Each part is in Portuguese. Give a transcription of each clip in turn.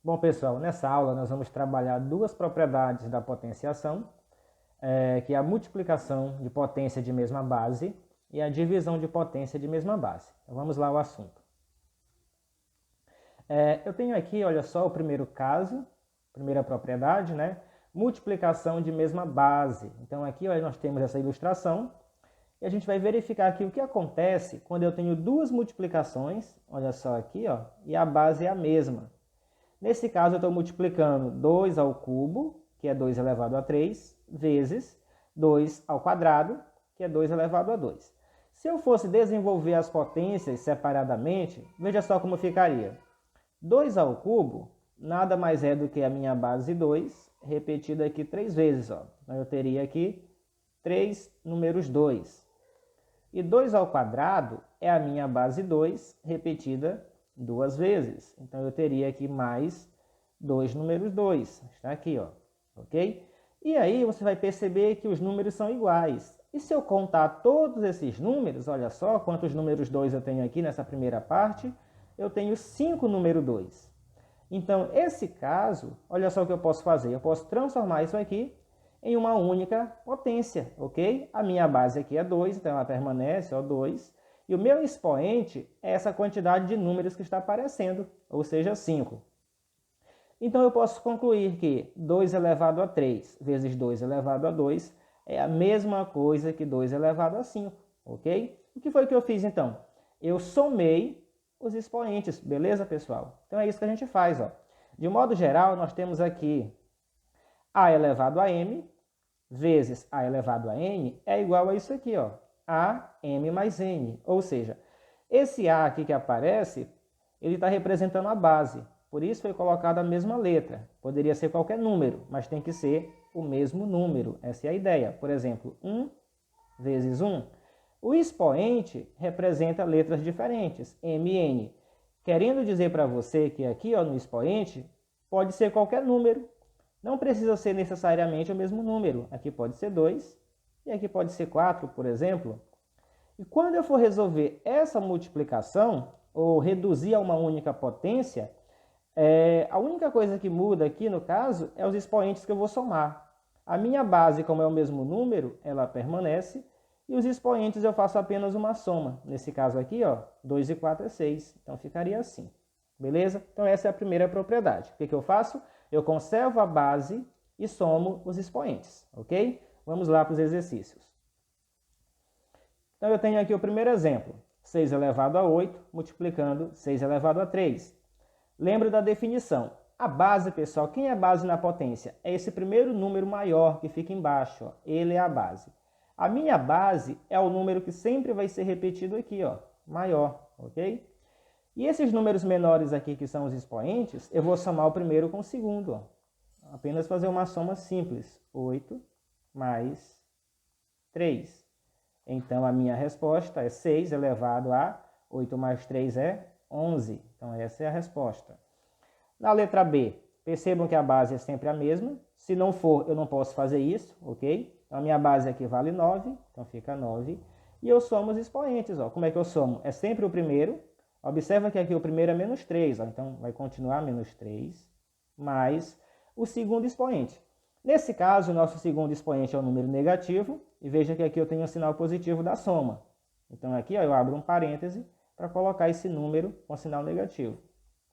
Bom, pessoal, nessa aula nós vamos trabalhar duas propriedades da potenciação, que é a multiplicação de potência de mesma base e a divisão de potência de mesma base. Então, vamos lá ao assunto. Eu tenho aqui, olha só, o primeiro caso, primeira propriedade, né? Multiplicação de mesma base. Então aqui olha, nós temos essa ilustração e a gente vai verificar aqui o que acontece quando eu tenho duas multiplicações, olha só aqui, ó, e a base é a mesma. Nesse caso eu estou multiplicando 2 ao cubo, que é 2 elevado a 3, vezes 2 ao quadrado, que é 2 elevado a 2. Se eu fosse desenvolver as potências separadamente, veja só como ficaria. 2 ao cubo nada mais é do que a minha base 2, repetida aqui 3 vezes. Ó. Então, eu teria aqui 3 números 2. E 2 ao quadrado é a minha base 2, repetida 2 vezes. Então, eu teria aqui mais 2 números 2. Está aqui, ó. Ok? E aí, você vai perceber que os números são iguais. E se eu contar todos esses números, olha só quantos números 2 eu tenho aqui nessa primeira parte, eu tenho 5 número 2. Então, esse caso, olha só o que eu posso fazer. Eu posso transformar isso aqui em uma única potência, ok? A minha base aqui é 2, então ela permanece, ó, 2. E o meu expoente é essa quantidade de números que está aparecendo, ou seja, 5. Então, eu posso concluir que 2 elevado a 3 vezes 2 elevado a 2 é a mesma coisa que 2 elevado a 5, ok? O que foi que eu fiz, então? Eu somei os expoentes, beleza, pessoal? Então, é isso que a gente faz, ó. De modo geral, nós temos aqui a elevado a m vezes a elevado a n é igual a isso aqui, ó, a m mais n. Ou seja, esse a aqui que aparece, ele está representando a base. Por isso foi colocada a mesma letra. Poderia ser qualquer número, mas tem que ser o mesmo número. Essa é a ideia. Por exemplo, 1 vezes 1. O expoente representa letras diferentes, m e n. Querendo dizer para você que aqui ó, no expoente pode ser qualquer número. Não precisa ser necessariamente o mesmo número. Aqui pode ser 2 e aqui pode ser 4, por exemplo. E quando eu for resolver essa multiplicação, ou reduzir a uma única potência, a única coisa que muda aqui, no caso, é os expoentes que eu vou somar. A minha base, como é o mesmo número, ela permanece, e os expoentes eu faço apenas uma soma. Nesse caso aqui, ó, 2 e 4 é 6. Então, ficaria assim. Beleza? Então, essa é a primeira propriedade. O que eu faço? Eu conservo a base e somo os expoentes. Ok? Vamos lá para os exercícios. Então, eu tenho aqui o primeiro exemplo. 6 elevado a 8 multiplicando 6 elevado a 3. Lembra da definição. A base, pessoal, quem é a base na potência? É esse primeiro número maior que fica embaixo. Ó. Ele é a base. A minha base é o número que sempre vai ser repetido aqui, ó, maior, ok? E esses números menores aqui, que são os expoentes, eu vou somar o primeiro com o segundo, ó. Apenas fazer uma soma simples. 8 mais 3. Então, a minha resposta é 6 elevado a 8 mais 3 é 11. Então, essa é a resposta. Na letra B, percebam que a base é sempre a mesma. Se não for, eu não posso fazer isso, ok? Então, a minha base aqui vale 9, então fica 9. E eu somo os expoentes, ó. Como é que eu somo? É sempre o primeiro. Observa que aqui o primeiro é menos 3, ó. Então vai continuar menos 3, mais o segundo expoente. Nesse caso, o nosso segundo expoente é o número negativo, e veja que aqui eu tenho o sinal positivo da soma. Então aqui ó, eu abro um parêntese para colocar esse número com sinal negativo,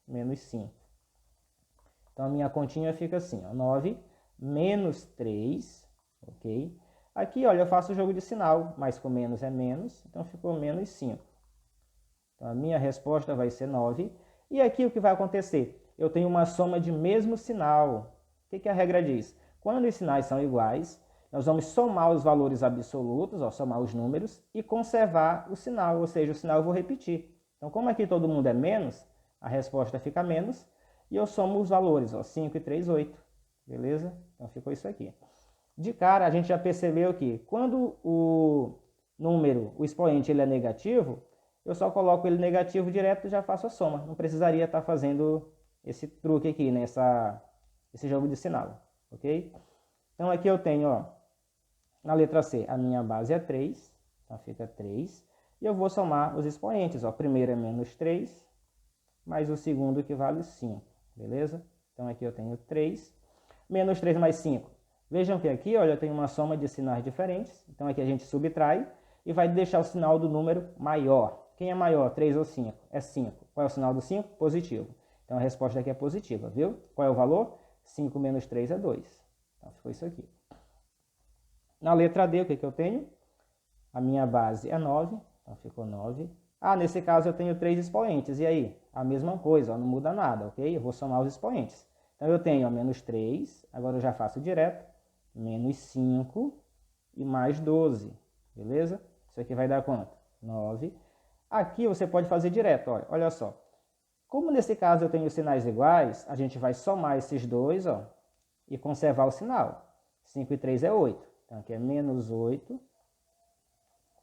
menos 5. Então a minha continha fica assim, ó, 9 menos 3, ok? Aqui, olha, eu faço o jogo de sinal, mais com menos é menos, então ficou menos 5. Então, a minha resposta vai ser 9. E aqui o que vai acontecer? Eu tenho uma soma de mesmo sinal. O que a regra diz? Quando os sinais são iguais, nós vamos somar os valores absolutos, ó, somar os números, e conservar o sinal, ou seja, o sinal eu vou repetir. Então, como aqui todo mundo é menos, a resposta fica menos, e eu somo os valores, ó, 5 e 3, 8. Beleza? Então, ficou isso aqui. De cara, a gente já percebeu que quando o número, o expoente, ele é negativo, eu só coloco ele negativo direto e já faço a soma. Não precisaria estar fazendo esse truque aqui, né? Esse jogo de sinal, ok? Então aqui eu tenho, ó, na letra C, a minha base é 3, então fica 3. E eu vou somar os expoentes, ó. O primeiro é menos 3, mais o segundo que vale 5, beleza? Então aqui eu tenho 3, menos 3 mais 5. Vejam que aqui, olha, eu tenho uma soma de sinais diferentes. Então aqui a gente subtrai e vai deixar o sinal do número maior. Quem é maior, 3 ou 5? É 5. Qual é o sinal do 5? Positivo. Então a resposta aqui é positiva, viu? Qual é o valor? 5 menos 3 é 2. Então ficou isso aqui. Na letra D, o que eu tenho? A minha base é 9, então ficou 9. Nesse caso eu tenho 3 expoentes. E aí? A mesma coisa, ó, não muda nada, ok? Eu vou somar os expoentes. Então eu tenho menos 3, agora eu já faço direto, menos 5 e mais 12, beleza? Isso aqui vai dar quanto? 9. Aqui você pode fazer direto, olha só. Como nesse caso eu tenho sinais iguais, a gente vai somar esses dois, ó, e conservar o sinal. 5 e 3 é 8. Então aqui é menos 8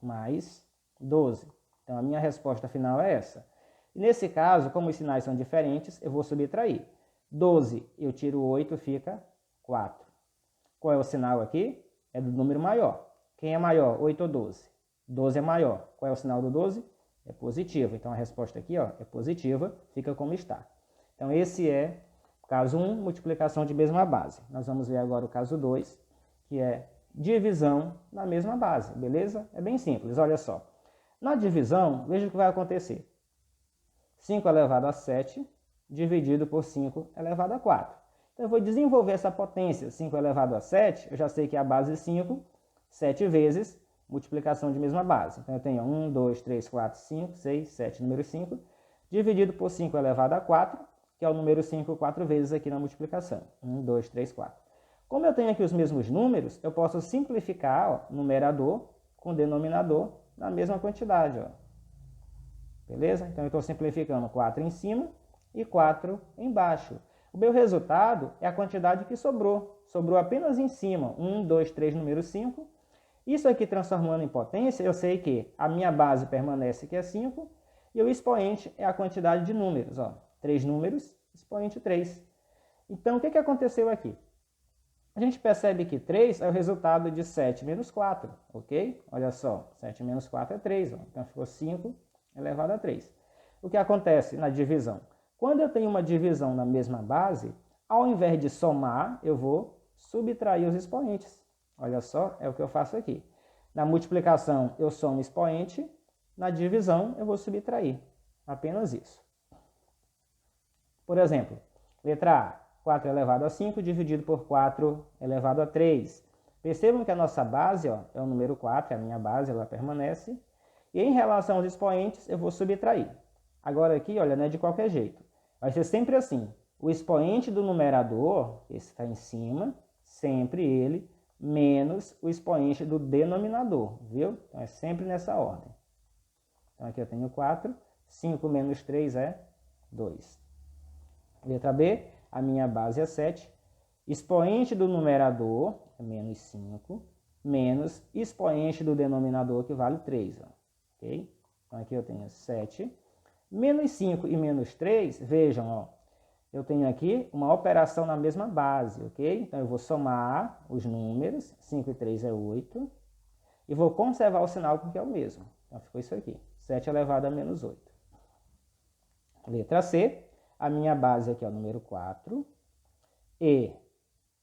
mais 12. Então a minha resposta final é essa. E nesse caso, como os sinais são diferentes, eu vou subtrair. 12 eu tiro 8, fica 4. Qual é o sinal aqui? É do número maior. Quem é maior, 8 ou 12? 12 é maior. Qual é o sinal do 12? É positivo. Então a resposta aqui, ó, é positiva, fica como está. Então esse é o caso 1, multiplicação de mesma base. Nós vamos ver agora o caso 2, que é divisão na mesma base, beleza? É bem simples, olha só. Na divisão, veja o que vai acontecer. 5 elevado a 7 dividido por 5 elevado a 4. Então eu vou desenvolver essa potência, 5 elevado a 7, eu já sei que é a base 5, 7 vezes multiplicação de mesma base. Então eu tenho 1, 2, 3, 4, 5, 6, 7, número 5, dividido por 5 elevado a 4, que é o número 5 4 vezes aqui na multiplicação. 1, 2, 3, 4. Como eu tenho aqui os mesmos números, eu posso simplificar o numerador com denominador na mesma quantidade. Ó. Beleza? Então eu estou simplificando 4 em cima e 4 embaixo. O meu resultado é a quantidade que sobrou. Sobrou apenas em cima. 1, 2, 3, número 5. Isso aqui transformando em potência, eu sei que a minha base permanece, que é 5, e o expoente é a quantidade de números. Ó. 3 números, expoente 3. Então, o que aconteceu aqui? A gente percebe que 3 é o resultado de 7 menos 4, ok? Olha só, 7 menos 4 é 3, ó. Então ficou 5 elevado a 3. O que acontece na divisão? Quando eu tenho uma divisão na mesma base, ao invés de somar, eu vou subtrair os expoentes. Olha só, é o que eu faço aqui. Na multiplicação, eu somo expoente. Na divisão, eu vou subtrair. Apenas isso. Por exemplo, letra A, 4 elevado a 5 dividido por 4 elevado a 3. Percebam que a nossa base, ó, é o número 4, é a minha base, ela permanece. E em relação aos expoentes, eu vou subtrair. Agora aqui, olha, não é de qualquer jeito. Vai ser sempre assim. O expoente do numerador, esse está em cima, sempre ele, menos o expoente do denominador, viu? Então é sempre nessa ordem. Então aqui eu tenho 4, 5 menos 3 é 2. Letra B, a minha base é 7. Expoente do numerador é menos 5, menos expoente do denominador, que vale 3. Ó. Okay? Então aqui eu tenho 7. Menos 5 e menos 3, vejam, ó, eu tenho aqui uma operação na mesma base, ok? Então eu vou somar os números, 5 e 3 é 8, e vou conservar o sinal porque é o mesmo. Então ficou isso aqui, 7 elevado a menos 8. Letra C, a minha base aqui é o número 4, e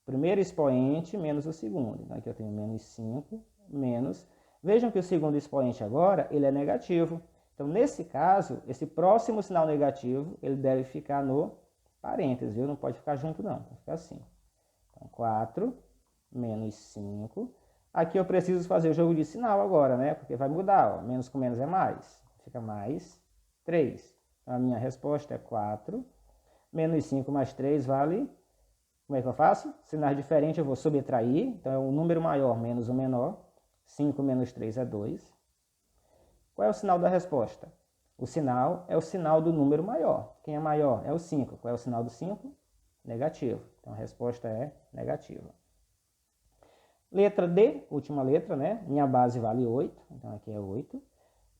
primeiro expoente menos o segundo. Então aqui eu tenho menos 5, menos... Vejam que o segundo expoente agora, ele é negativo. Então, nesse caso, esse próximo sinal negativo, ele deve ficar no parênteses, viu? Não pode ficar junto, não. Tem que ficar assim. Então, 4 menos 5. Aqui eu preciso fazer o jogo de sinal agora, né? Porque vai mudar, ó. Menos com menos é mais. Fica mais 3. Então, a minha resposta é 4. Menos 5 mais 3 vale... Como é que eu faço? Sinais diferentes eu vou subtrair. Então, é o número maior menos o menor. 5 menos 3 é 2. Qual é o sinal da resposta? O sinal é o sinal do número maior. Quem é maior? É o 5. Qual é o sinal do 5? Negativo. Então a resposta é negativa. Letra D, última letra, né? Minha base vale 8. Então aqui é 8.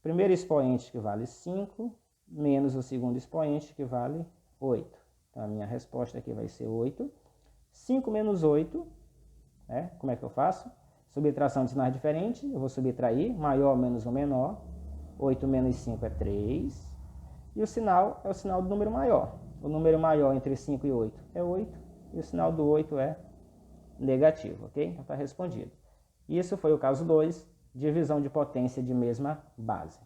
Primeiro expoente que vale 5, menos o segundo expoente que vale 8. Então a minha resposta aqui vai ser 8. 5 menos 8, né? Como é que eu faço? Subtração de sinais diferentes. Eu vou subtrair maior menos o menor. 8 menos 5 é 3. E o sinal é o sinal do número maior. o número maior entre 5 e 8 é 8, e o sinal do 8 é negativo, ok? Então está respondido. Isso foi o caso 2, divisão de potência de mesma base.